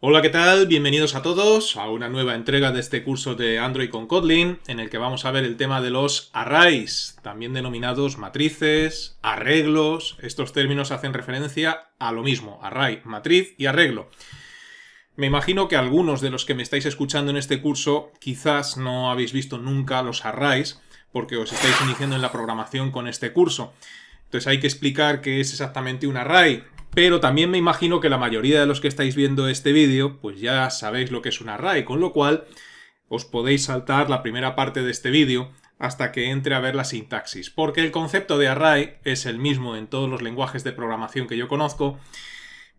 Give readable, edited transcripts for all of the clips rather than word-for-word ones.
Hola, ¿qué tal? Bienvenidos a todos a una nueva entrega de este curso de Android con Kotlin, en el que vamos a ver el tema de los arrays, también denominados matrices, arreglos. Estos términos hacen referencia a lo mismo: array, matriz y arreglo. Me imagino que algunos de los que me estáis escuchando en este curso quizás no habéis visto nunca los arrays, porque os estáis iniciando en la programación con este curso. Entonces hay que explicar qué es exactamente un array. Pero también me imagino que la mayoría de los que estáis viendo este vídeo pues ya sabéis lo que es un array, con lo cual os podéis saltar la primera parte de este vídeo hasta que entre a ver la sintaxis, porque el concepto de array es el mismo en todos los lenguajes de programación que yo conozco,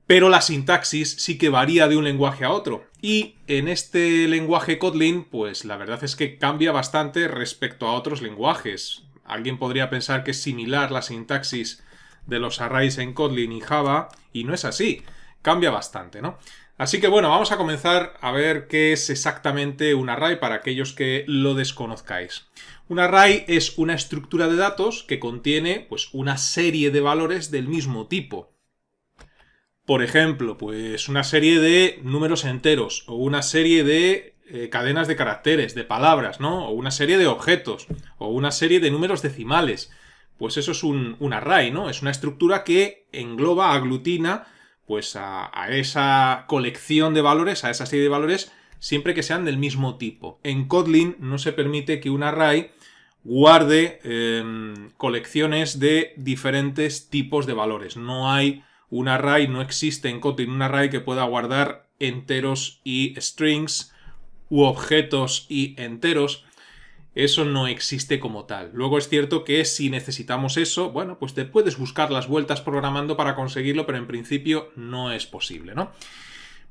pero la sintaxis sí que varía de un lenguaje a otro. Y en este lenguaje Kotlin, pues la verdad es que cambia bastante respecto a otros lenguajes. Alguien podría pensar que es similar la sintaxis de los arrays en Kotlin y Java, y no es así. Cambia bastante, ¿no? Así que bueno, vamos a comenzar a ver qué es exactamente un array para aquellos que lo desconozcáis. Un array es una estructura de datos que contiene pues una serie de valores del mismo tipo. Por ejemplo, pues una serie de números enteros o una serie de cadenas de caracteres, de palabras, ¿no? O una serie de objetos o una serie de números decimales. Pues eso es un array, ¿no? Es una estructura que engloba, aglutina, pues a esa colección de valores, a esa serie de valores, siempre que sean del mismo tipo. En Kotlin no se permite que un array guarde colecciones de diferentes tipos de valores. No hay un array, no existe en Kotlin un array que pueda guardar enteros y strings u objetos y enteros. Eso no existe como tal. Luego es cierto que si necesitamos eso, bueno, pues te puedes buscar las vueltas programando para conseguirlo, pero en principio no es posible, ¿no?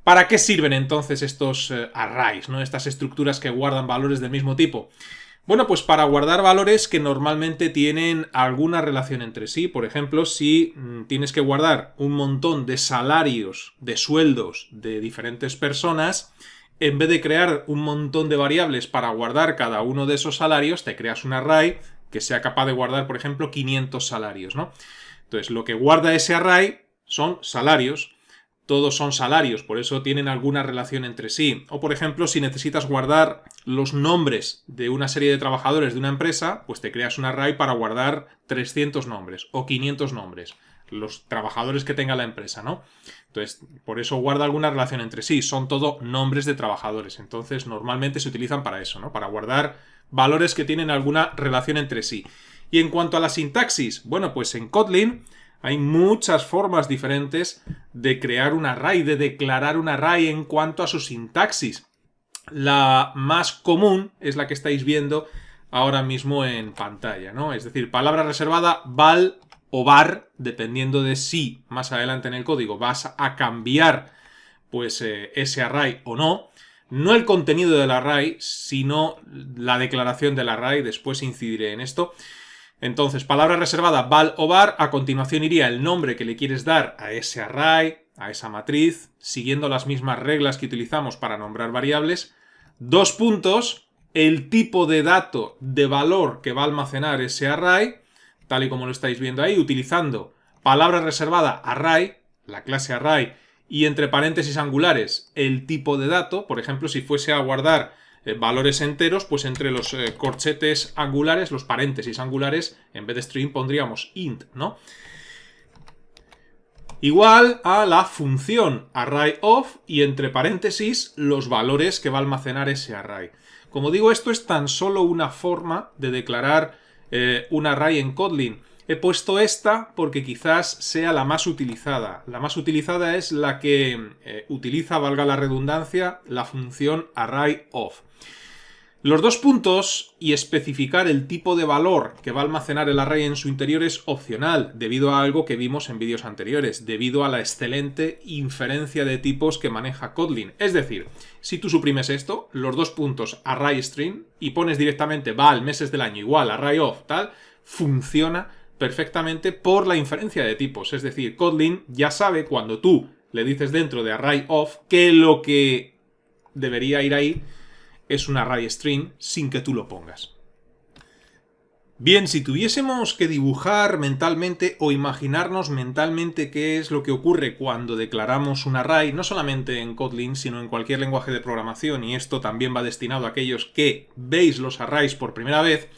¿Para qué sirven entonces estos arrays, ¿no? Estas estructuras que guardan valores del mismo tipo? Bueno, pues para guardar valores que normalmente tienen alguna relación entre sí. Por ejemplo, si tienes que guardar un montón de salarios, de sueldos de diferentes personas, en vez de crear un montón de variables para guardar cada uno de esos salarios, te creas un array que sea capaz de guardar, por ejemplo, 500 salarios, ¿no? Entonces, lo que guarda ese array son salarios. Todos son salarios, por eso tienen alguna relación entre sí. O por ejemplo, si necesitas guardar los nombres de una serie de trabajadores de una empresa, pues te creas un array para guardar 300 nombres o 500 nombres, los trabajadores que tenga la empresa, ¿no? Entonces, por eso guarda alguna relación entre sí. Son todo nombres de trabajadores. Entonces, normalmente se utilizan para eso, ¿no? Para guardar valores que tienen alguna relación entre sí. Y en cuanto a la sintaxis, bueno, pues en Kotlin hay muchas formas diferentes de crear un array, de declarar un array en cuanto a su sintaxis. La más común es la que estáis viendo ahora mismo en pantalla, ¿no? Es decir, palabra reservada, val o var, dependiendo de si más adelante en el código vas a cambiar pues ese array o no. No el contenido del array, sino la declaración del array. Después incidiré en esto. Entonces, palabra reservada val o var, a continuación iría el nombre que le quieres dar a ese array, a esa matriz, siguiendo las mismas reglas que utilizamos para nombrar variables. Dos puntos, el tipo de dato de valor que va a almacenar ese array, tal y como lo estáis viendo ahí, utilizando palabra reservada array, la clase array, y entre paréntesis angulares el tipo de dato. Por ejemplo, si fuese a guardar valores enteros, pues entre los corchetes angulares, los paréntesis angulares, en vez de string pondríamos int, ¿no? Igual a la función array_of y entre paréntesis los valores que va a almacenar ese array. Como digo, esto es tan solo una forma de declarar un array en Kotlin. He puesto esta porque quizás sea la más utilizada. La más utilizada es la que utiliza, valga la redundancia, la función array_of. Los dos puntos y especificar el tipo de valor que va a almacenar el array en su interior es opcional, debido a algo que vimos en vídeos anteriores, debido a la excelente inferencia de tipos que maneja Kotlin. Es decir, si tú suprimes esto, los dos puntos array string, y pones directamente val meses del año igual array_of tal, funciona perfectamente por la inferencia de tipos. Es decir, Kotlin ya sabe cuando tú le dices dentro de array_of que lo que debería ir ahí es un array string sin que tú lo pongas. Bien, si tuviésemos que dibujar mentalmente o imaginarnos mentalmente qué es lo que ocurre cuando declaramos un array, no solamente en Kotlin, sino en cualquier lenguaje de programación, y esto también va destinado a aquellos que veis los arrays por primera vez,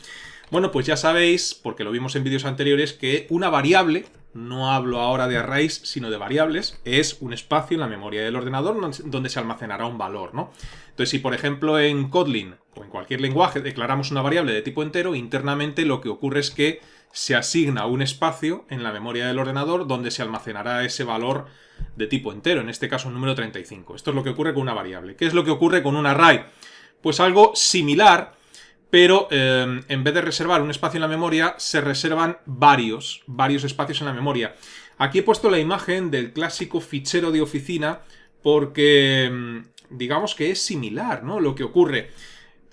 bueno, pues ya sabéis, porque lo vimos en vídeos anteriores, que una variable, no hablo ahora de arrays, sino de variables, es un espacio en la memoria del ordenador donde se almacenará un valor, ¿no? Entonces, si por ejemplo en Kotlin o en cualquier lenguaje declaramos una variable de tipo entero, internamente lo que ocurre es que se asigna un espacio en la memoria del ordenador donde se almacenará ese valor de tipo entero, en este caso un número 35. Esto es lo que ocurre con una variable. ¿Qué es lo que ocurre con un array? Pues algo similar, pero en vez de reservar un espacio en la memoria, se reservan varios espacios en la memoria. Aquí he puesto la imagen del clásico fichero de oficina porque digamos que es similar, ¿no? Lo que ocurre.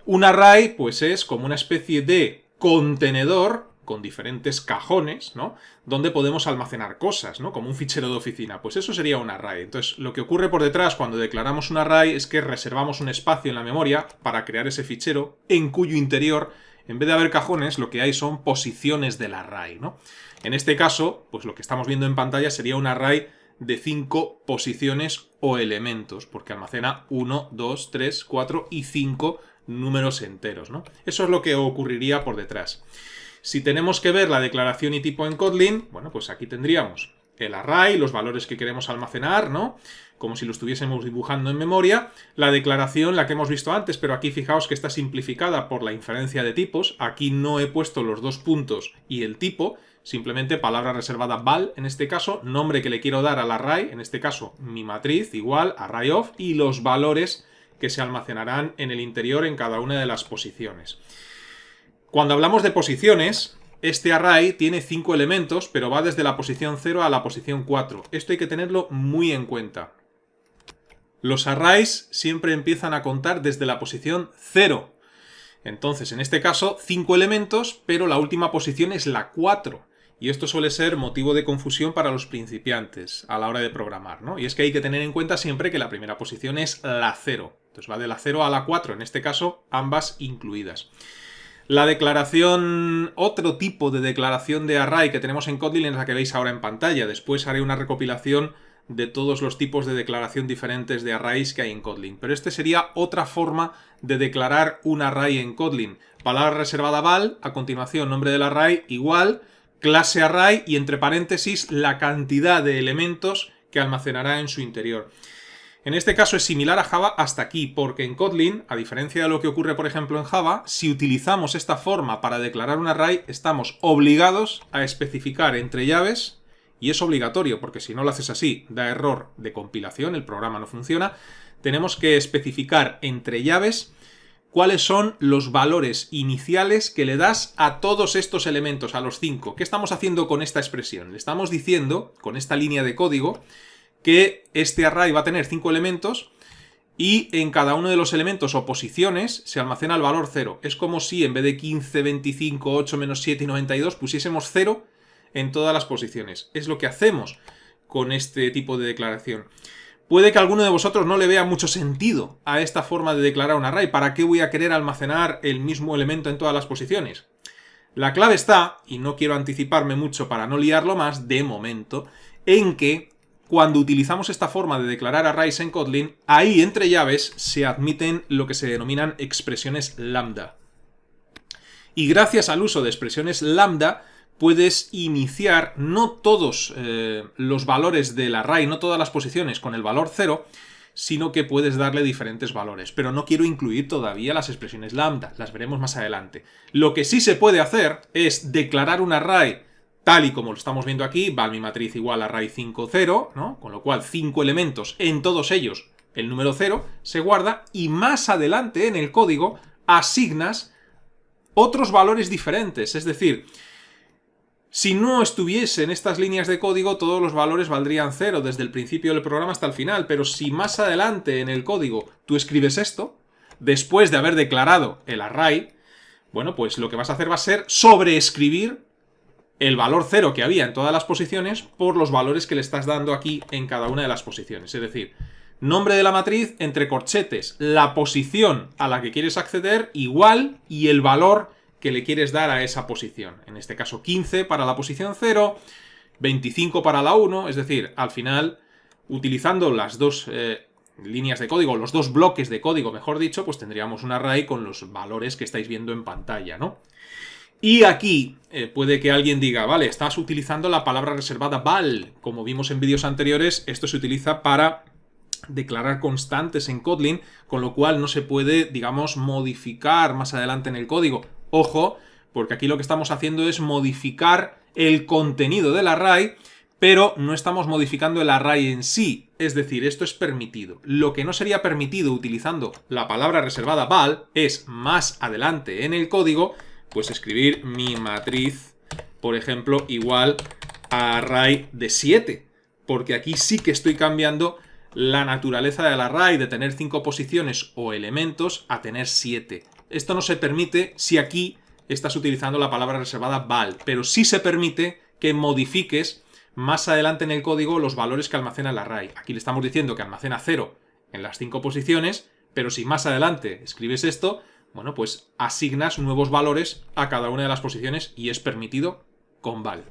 Un array, pues es como una especie de contenedor con diferentes cajones, ¿no? Donde podemos almacenar cosas, ¿no? Como un fichero de oficina. Pues eso sería un array. Entonces, lo que ocurre por detrás cuando declaramos un array es que reservamos un espacio en la memoria para crear ese fichero, en cuyo interior, en vez de haber cajones, lo que hay son posiciones del array, ¿no? En este caso, pues lo que estamos viendo en pantalla sería un array de 5 posiciones o elementos, porque almacena 1, 2, 3, 4 y 5 números enteros, ¿no? Eso es lo que ocurriría por detrás. Si tenemos que ver la declaración y tipo en Kotlin, bueno, pues aquí tendríamos el array, los valores que queremos almacenar, ¿no? Como si lo estuviésemos dibujando en memoria. La declaración, la que hemos visto antes, pero aquí fijaos que está simplificada por la inferencia de tipos. Aquí no he puesto los dos puntos y el tipo, simplemente palabra reservada val, en este caso, nombre que le quiero dar al array, en este caso mi matriz igual array of, y los valores que se almacenarán en el interior en cada una de las posiciones. Cuando hablamos de posiciones, este array tiene 5 elementos, pero va desde la posición 0 a la posición 4. Esto hay que tenerlo muy en cuenta. Los arrays siempre empiezan a contar desde la posición 0. Entonces, en este caso, 5 elementos, pero la última posición es la 4. Y esto suele ser motivo de confusión para los principiantes a la hora de programar, ¿no? Y es que hay que tener en cuenta siempre que la primera posición es la 0. Entonces va de la 0 a la 4, en este caso, ambas incluidas. La declaración, otro tipo de declaración de array que tenemos en Kotlin es la que veis ahora en pantalla. Después haré una recopilación de todos los tipos de declaración diferentes de arrays que hay en Kotlin. Pero este sería otra forma de declarar un array en Kotlin. Palabra reservada val, a continuación nombre del array igual, clase array y entre paréntesis la cantidad de elementos que almacenará en su interior. En este caso es similar a Java hasta aquí, porque en Kotlin, a diferencia de lo que ocurre por ejemplo en Java, si utilizamos esta forma para declarar un array, estamos obligados a especificar entre llaves, y es obligatorio, porque si no lo haces así, da error de compilación, el programa no funciona, tenemos que especificar entre llaves cuáles son los valores iniciales que le das a todos estos elementos, a los 5. ¿Qué estamos haciendo con esta expresión? Le estamos diciendo, con esta línea de código, que este array va a tener 5 elementos y en cada uno de los elementos o posiciones se almacena el valor 0. Es como si en vez de 15, 25, 8, menos 7 y 92 pusiésemos 0 en todas las posiciones. Es lo que hacemos con este tipo de declaración. Puede que alguno de vosotros no le vea mucho sentido a esta forma de declarar un array. ¿Para qué voy a querer almacenar el mismo elemento en todas las posiciones? La clave está, y no quiero anticiparme mucho para no liarlo más de momento, en que cuando utilizamos esta forma de declarar arrays en Kotlin, ahí entre llaves se admiten lo que se denominan expresiones lambda. Y gracias al uso de expresiones lambda, puedes iniciar no todos los valores del array, no todas las posiciones con el valor 0, sino que puedes darle diferentes valores. Pero no quiero incluir todavía las expresiones lambda, las veremos más adelante. Lo que sí se puede hacer es declarar un array tal y como lo estamos viendo aquí, val mi matriz igual array 5, 0, ¿no? Con lo cual 5 elementos, en todos ellos el número 0 se guarda y más adelante en el código asignas otros valores diferentes. Es decir, si no estuviesen estas líneas de código, todos los valores valdrían 0 desde el principio del programa hasta el final, pero si más adelante en el código tú escribes esto, después de haber declarado el array, bueno, pues lo que vas a hacer va a ser sobreescribir el valor 0 que había en todas las posiciones por los valores que le estás dando aquí en cada una de las posiciones. Es decir, nombre de la matriz, entre corchetes, la posición a la que quieres acceder igual y el valor que le quieres dar a esa posición. En este caso 15 para la posición 0, 25 para la 1, es decir, al final, utilizando las dos líneas de código, los dos bloques de código, mejor dicho, pues tendríamos un array con los valores que estáis viendo en pantalla, ¿no? Y aquí puede que alguien diga, vale, estás utilizando la palabra reservada val. Como vimos en vídeos anteriores, esto se utiliza para declarar constantes en Kotlin, con lo cual no se puede, digamos, modificar más adelante en el código. Ojo, porque aquí lo que estamos haciendo es modificar el contenido del array, pero no estamos modificando el array en sí. Es decir, esto es permitido. Lo que no sería permitido utilizando la palabra reservada val es más adelante en el código, pues escribir mi matriz, por ejemplo, igual a array de 7. Porque aquí sí que estoy cambiando la naturaleza del array de tener 5 posiciones o elementos a tener 7. Esto no se permite si aquí estás utilizando la palabra reservada val, pero sí se permite que modifiques más adelante en el código los valores que almacena el array. Aquí le estamos diciendo que almacena 0 en las 5 posiciones, pero si más adelante escribes esto, bueno, pues asignas nuevos valores a cada una de las posiciones y es permitido con val.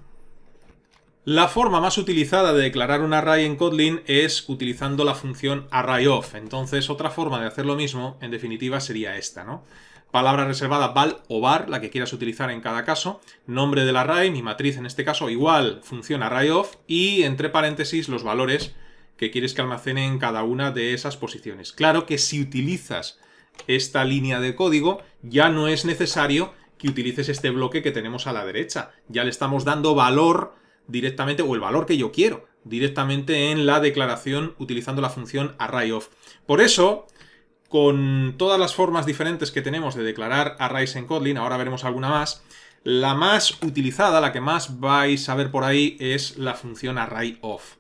La forma más utilizada de declarar un array en Kotlin es utilizando la función arrayof. Entonces, otra forma de hacer lo mismo, en definitiva, sería esta, ¿no? Palabra reservada val o var, la que quieras utilizar en cada caso. Nombre del array, mi matriz en este caso, igual función arrayof y entre paréntesis los valores que quieres que almacene en cada una de esas posiciones. Claro que si utilizas esta línea de código, ya no es necesario que utilices este bloque que tenemos a la derecha. Ya le estamos dando valor directamente, o el valor que yo quiero, directamente en la declaración utilizando la función arrayof. Por eso, con todas las formas diferentes que tenemos de declarar arrays en Kotlin, ahora veremos alguna más, la más utilizada, la que más vais a ver por ahí, es la función arrayof.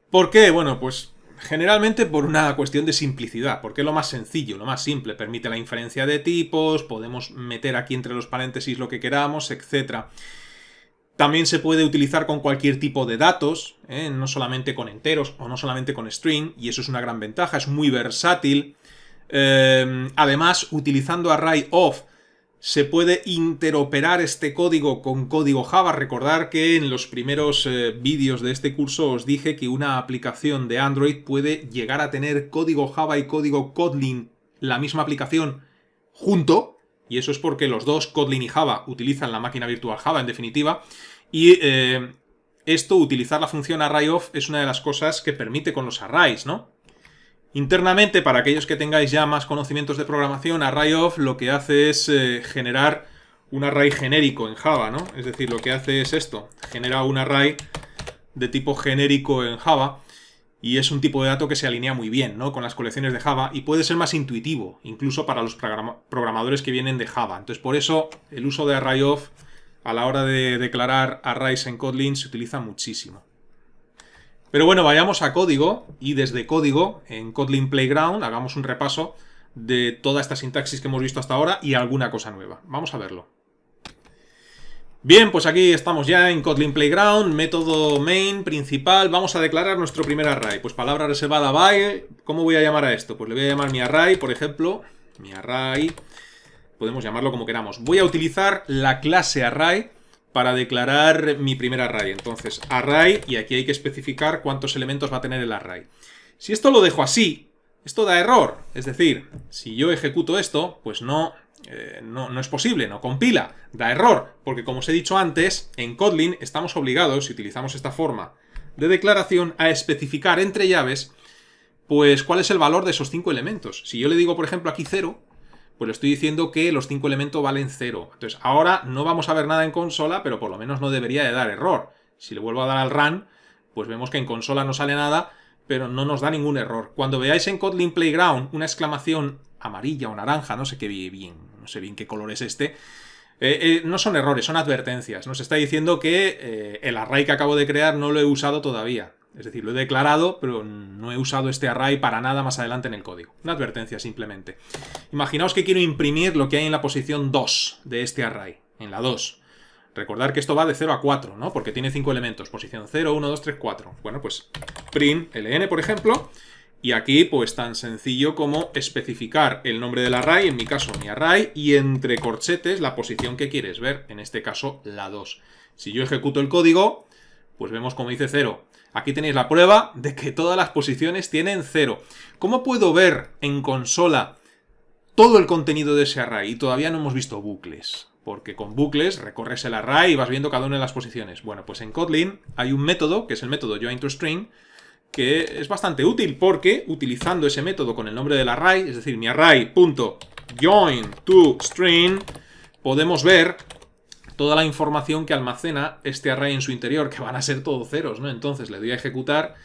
¿Por qué? Bueno, pues generalmente por una cuestión de simplicidad, porque es lo más sencillo, lo más simple, permite la inferencia de tipos, podemos meter aquí entre los paréntesis lo que queramos, etc. También se puede utilizar con cualquier tipo de datos, no solamente con enteros o no solamente con string, y eso es una gran ventaja, es muy versátil. Además, utilizando arrayof se puede interoperar este código con código Java. Recordar que en los primeros vídeos de este curso os dije que una aplicación de Android puede llegar a tener código Java y código Kotlin, la misma aplicación, junto, y eso es porque los dos, Kotlin y Java, utilizan la máquina virtual Java en definitiva, y esto, utilizar la función arrayof, es una de las cosas que permite con los arrays, ¿no? Internamente, para aquellos que tengáis ya más conocimientos de programación, arrayof lo que hace es generar un array genérico en Java, ¿no? Es decir, lo que hace es esto, genera un array de tipo genérico en Java y es un tipo de dato que se alinea muy bien, ¿no?, con las colecciones de Java y puede ser más intuitivo, incluso para los programadores que vienen de Java. Entonces, por eso, el uso de arrayof a la hora de declarar arrays en Kotlin se utiliza muchísimo. Pero bueno, vayamos a código y desde código, en Kotlin Playground, hagamos un repaso de toda esta sintaxis que hemos visto hasta ahora y alguna cosa nueva. Vamos a verlo. Bien, pues aquí estamos ya en Kotlin Playground, método main principal. Vamos a declarar nuestro primer array. Pues palabra reservada by. ¿Cómo voy a llamar a esto? Pues le voy a llamar mi array, por ejemplo. Mi array. Podemos llamarlo como queramos. Voy a utilizar la clase array para declarar mi primer array. Entonces, array, y aquí hay que especificar cuántos elementos va a tener el array. Si esto lo dejo así, esto da error. Es decir, si yo ejecuto esto, pues no es posible, no compila, da error. Porque como os he dicho antes, en Kotlin estamos obligados, si utilizamos esta forma de declaración, a especificar entre llaves, pues cuál es el valor de esos 5 elementos. Si yo le digo, por ejemplo, aquí 0, pues le estoy diciendo que los 5 elementos valen 0. Entonces, ahora no vamos a ver nada en consola, pero por lo menos no debería de dar error. Si le vuelvo a dar al run, pues vemos que en consola no sale nada, pero no nos da ningún error. Cuando veáis en Kotlin Playground una exclamación amarilla o naranja, no sé qué bien, no sé bien qué color es este, no son errores, son advertencias. Nos está diciendo que el array que acabo de crear no lo he usado todavía. Es decir, lo he declarado, pero no he usado este array para nada más adelante en el código. Una advertencia simplemente. Imaginaos que quiero imprimir lo que hay en la posición 2 de este array, en la 2. Recordar que esto va de 0 a 4, ¿no? Porque tiene 5 elementos. Posición 0, 1, 2, 3, 4. Bueno, pues print ln, por ejemplo, Y aquí, pues tan sencillo como especificar el nombre del array, en mi caso mi array, y entre corchetes la posición que quieres ver, en este caso la 2. Si yo ejecuto el código, pues vemos como dice 0. Aquí tenéis la prueba de que todas las posiciones tienen 0. ¿Cómo puedo ver en consola todo el contenido de ese array? Y todavía no hemos visto bucles, porque con bucles recorres el array y vas viendo cada una de las posiciones. Bueno, pues en Kotlin hay un método, que es el método join_toString, que es bastante útil porque utilizando ese método con el nombre del array, es decir, mi array.join_toString, podemos ver toda la información que almacena este array en su interior, que van a ser todos ceros, ¿no? Entonces le doy a ejecutar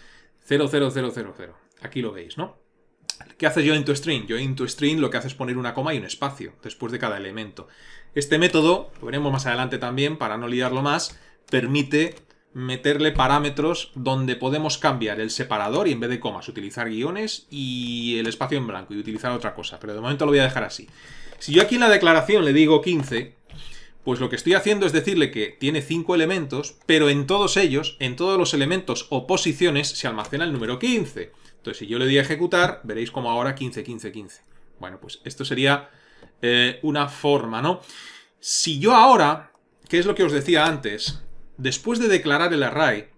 0, 0, 0, 0, 0. Aquí lo veis, ¿no? ¿Qué hace join_toString? Join_toString lo que hace es poner una coma y un espacio después de cada elemento. Este método, lo veremos más adelante también para no liarlo más, permite meterle parámetros donde podemos cambiar el separador y en vez de comas utilizar guiones y el espacio en blanco y utilizar otra cosa, pero de momento lo voy a dejar así. Si yo aquí en la declaración le digo 15, pues lo que estoy haciendo es decirle que tiene 5 elementos, pero en todos ellos, en todos los elementos o posiciones, se almacena el número 15. Entonces si yo le doy a ejecutar, veréis como ahora 15, 15, 15. Bueno, pues esto sería una forma, ¿no? Si yo ahora, ¿qué es lo que os decía antes? Después de declarar el array,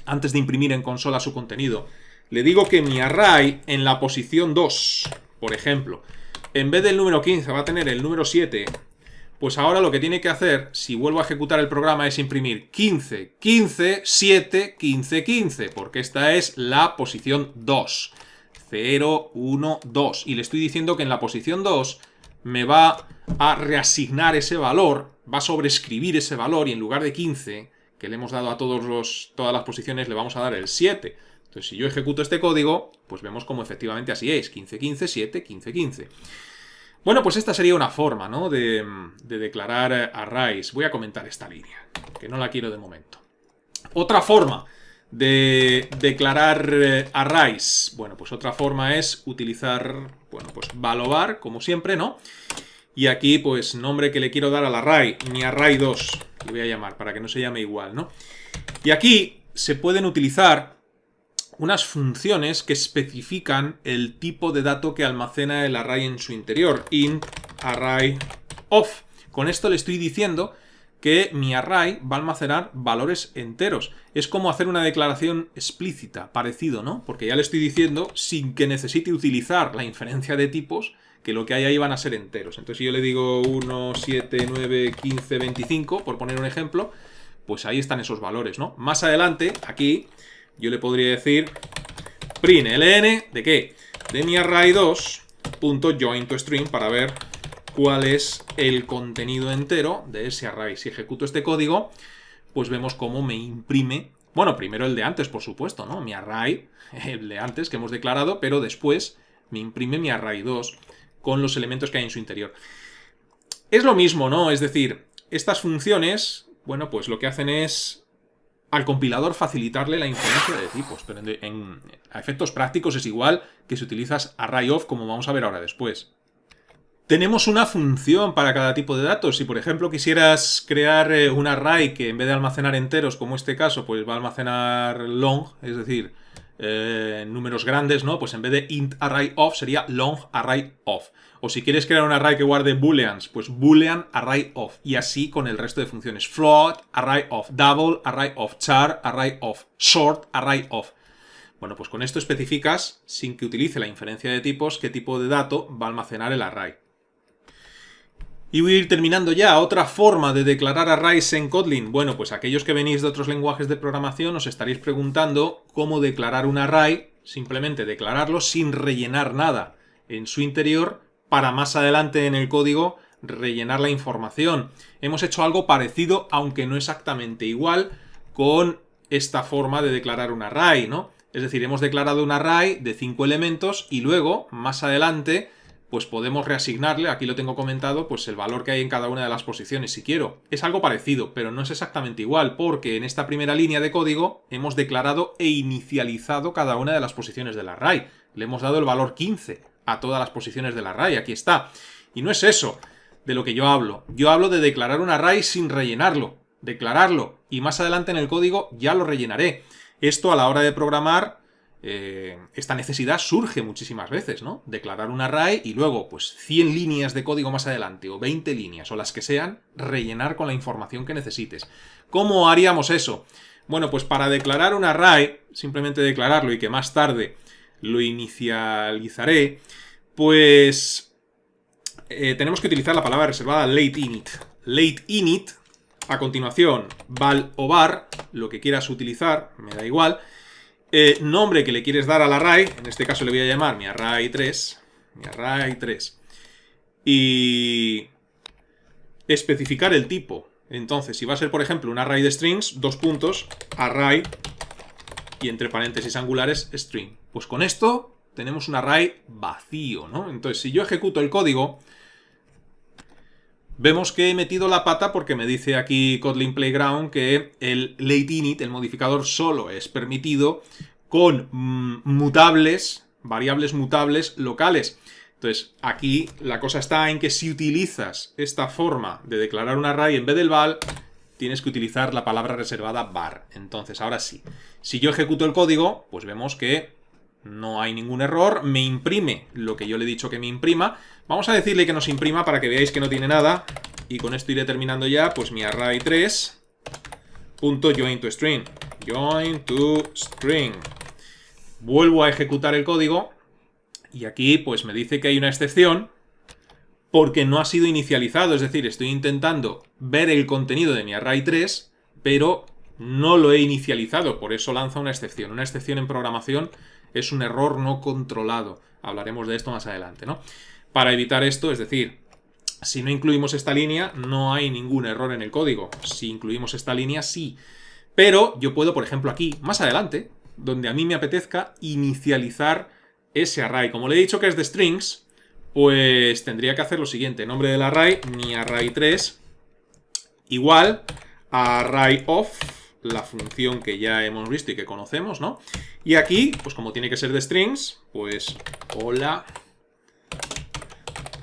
antes de imprimir en consola su contenido, le digo que mi array en la posición 2, por ejemplo, en vez del número 15 va a tener el número 7, pues ahora lo que tiene que hacer, si vuelvo a ejecutar el programa, es imprimir 15, 15, 7, 15, 15, porque esta es la posición 2. 0, 1, 2. Y le estoy diciendo que en la posición 2 me va a reasignar ese valor, va a sobreescribir ese valor y en lugar de 15, que le hemos dado a todas las posiciones, le vamos a dar el 7. Entonces si yo ejecuto este código, pues vemos como efectivamente así es, 15, 15, 7, 15, 15. Bueno, pues esta sería una forma, ¿no?, de declarar arrays. Voy a comentar esta línea, que no la quiero de momento. Otra forma de declarar arrays. Bueno, pues otra forma es utilizar, bueno, pues valovar, como siempre, ¿no? Y aquí, pues, nombre que le quiero dar al array, mi array2, le voy a llamar, para que no se llame igual, ¿no? Y aquí se pueden utilizar unas funciones que especifican el tipo de dato que almacena el array en su interior. Int array of. Con esto le estoy diciendo que mi array va a almacenar valores enteros. Es como hacer una declaración explícita, parecido, ¿no? Porque ya le estoy diciendo, sin que necesite utilizar la inferencia de tipos, que lo que hay ahí van a ser enteros. Entonces si yo le digo 1, 7, 9, 15, 25, por poner un ejemplo, pues ahí están esos valores, ¿no? Más adelante, aquí, yo le podría decir print ln, ¿de qué? De mi array2.join_toString para ver cuál es el contenido entero de ese array. Si ejecuto este código, pues vemos cómo me imprime, bueno, primero el de antes, por supuesto, ¿no? Mi array, el de antes que hemos declarado, pero después me imprime mi array2 con los elementos que hay en su interior. Es lo mismo, ¿no? Es decir, estas funciones, bueno, pues lo que hacen es al compilador facilitarle la inferencia de tipos, pero a efectos prácticos es igual que si utilizas array_of, como vamos a ver ahora después. Tenemos una función para cada tipo de datos. Si por ejemplo quisieras crear un array que en vez de almacenar enteros, como este caso, pues va a almacenar long, es decir, números grandes, ¿no? Pues en vez de int array_of sería long array_of. O si quieres crear un array que guarde booleans, pues boolean array_of. Y así con el resto de funciones. Float array_of, double array_of, char array_of, sort array_of. Bueno, pues con esto especificas, sin que utilice la inferencia de tipos, qué tipo de dato va a almacenar el array. Y voy a ir terminando ya. Otra forma de declarar arrays en Kotlin. Bueno, pues aquellos que venís de otros lenguajes de programación os estaréis preguntando cómo declarar un array, simplemente declararlo sin rellenar nada en su interior, para más adelante en el código rellenar la información. Hemos hecho algo parecido, aunque no exactamente igual, con esta forma de declarar un array, ¿no? Es decir, hemos declarado un array de 5 elementos y luego, más adelante, pues podemos reasignarle, aquí lo tengo comentado, pues el valor que hay en cada una de las posiciones si quiero. Es algo parecido, pero no es exactamente igual, porque en esta primera línea de código hemos declarado e inicializado cada una de las posiciones del array. Le hemos dado el valor 15 a todas las posiciones del array, aquí está. Y no es eso de lo que yo hablo. Yo hablo de declarar un array sin rellenarlo, declararlo, y más adelante en el código ya lo rellenaré. Esto a la hora de programar esta necesidad surge muchísimas veces, ¿no? Declarar un array y luego, pues 100 líneas de código más adelante, o 20 líneas, o las que sean, rellenar con la información que necesites. ¿Cómo haríamos eso? Bueno, pues para declarar un array, simplemente declararlo y que más tarde lo inicializaré, pues tenemos que utilizar la palabra reservada lateInit. LateInit, a continuación, val o var, lo que quieras utilizar, me da igual. Nombre que le quieres dar al array, en este caso le voy a llamar mi array 3, y especificar el tipo. Entonces, si va a ser, por ejemplo, un array de strings, dos puntos, array, y entre paréntesis angulares, string. Pues con esto tenemos un array vacío, ¿no? Entonces, si yo ejecuto el código, vemos que he metido la pata porque me dice aquí Kotlin Playground que el lateInit, el modificador, solo es permitido con variables mutables locales. Entonces, aquí la cosa está en que si utilizas esta forma de declarar un array en vez del val, tienes que utilizar la palabra reservada var. Entonces, ahora sí, si yo ejecuto el código, pues vemos que no hay ningún error, me imprime lo que yo le he dicho que me imprima. Vamos a decirle que nos imprima para que veáis que no tiene nada. Y con esto iré terminando ya, pues mi array 3 .join to string. Join to string. Vuelvo a ejecutar el código. Y aquí pues me dice que hay una excepción porque no ha sido inicializado. Es decir, estoy intentando ver el contenido de mi array 3, pero no lo he inicializado. Por eso lanza una excepción. Una excepción en programación es un error no controlado. Hablaremos de esto más adelante, ¿no? Para evitar esto, es decir, si no incluimos esta línea, no hay ningún error en el código. Si incluimos esta línea, sí. Pero yo puedo, por ejemplo, aquí, más adelante, donde a mí me apetezca, inicializar ese array. Como le he dicho que es de strings, pues tendría que hacer lo siguiente. Nombre del array, mi array 3, igual a array of, la función que ya hemos visto y que conocemos, ¿no? Y aquí, pues como tiene que ser de strings, pues hola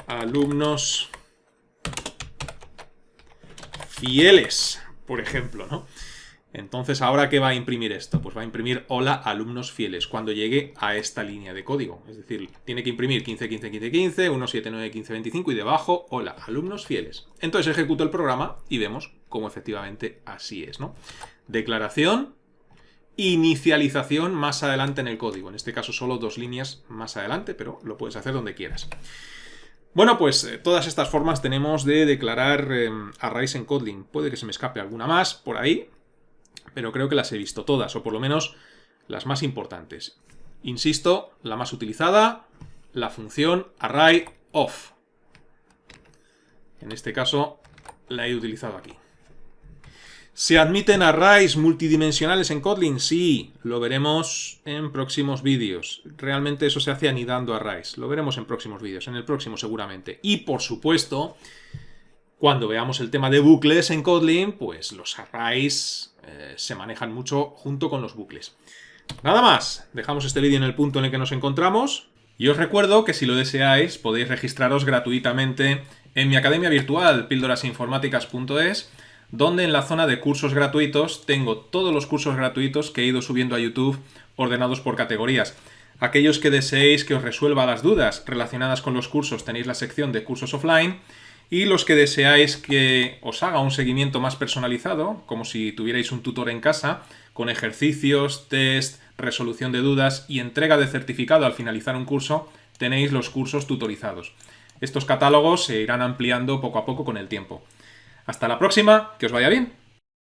alumnos fieles, por ejemplo, ¿no? Entonces, ¿ahora qué va a imprimir esto? Pues va a imprimir hola alumnos fieles cuando llegue a esta línea de código. Es decir, tiene que imprimir 15, 15, 15, 15, 179, 15, 25 y debajo hola alumnos fieles. Entonces ejecuto el programa y vemos cómo efectivamente así es, ¿no? Declaración, inicialización más adelante en el código. En este caso solo 2 líneas más adelante, pero lo puedes hacer donde quieras. Bueno, pues todas estas formas tenemos de declarar arrays en Kotlin. Puede que se me escape alguna más por ahí, pero creo que las he visto todas, o por lo menos las más importantes. Insisto, la más utilizada, la función array of. En este caso, la he utilizado aquí. ¿Se admiten arrays multidimensionales en Kotlin? Sí, lo veremos en próximos vídeos. Realmente eso se hace anidando arrays. Lo veremos en próximos vídeos, en el próximo seguramente. Y por supuesto, cuando veamos el tema de bucles en Kotlin, pues los arrays se manejan mucho junto con los bucles. Nada más, dejamos este vídeo en el punto en el que nos encontramos. Y os recuerdo que si lo deseáis podéis registraros gratuitamente en mi academia virtual, píldorasinformáticas.es, donde en la zona de cursos gratuitos tengo todos los cursos gratuitos que he ido subiendo a YouTube ordenados por categorías. Aquellos que deseéis que os resuelva las dudas relacionadas con los cursos tenéis la sección de cursos offline, y los que deseáis que os haga un seguimiento más personalizado, como si tuvierais un tutor en casa, con ejercicios, test, resolución de dudas y entrega de certificado al finalizar un curso, tenéis los cursos tutorizados. Estos catálogos se irán ampliando poco a poco con el tiempo. Hasta la próxima, que os vaya bien.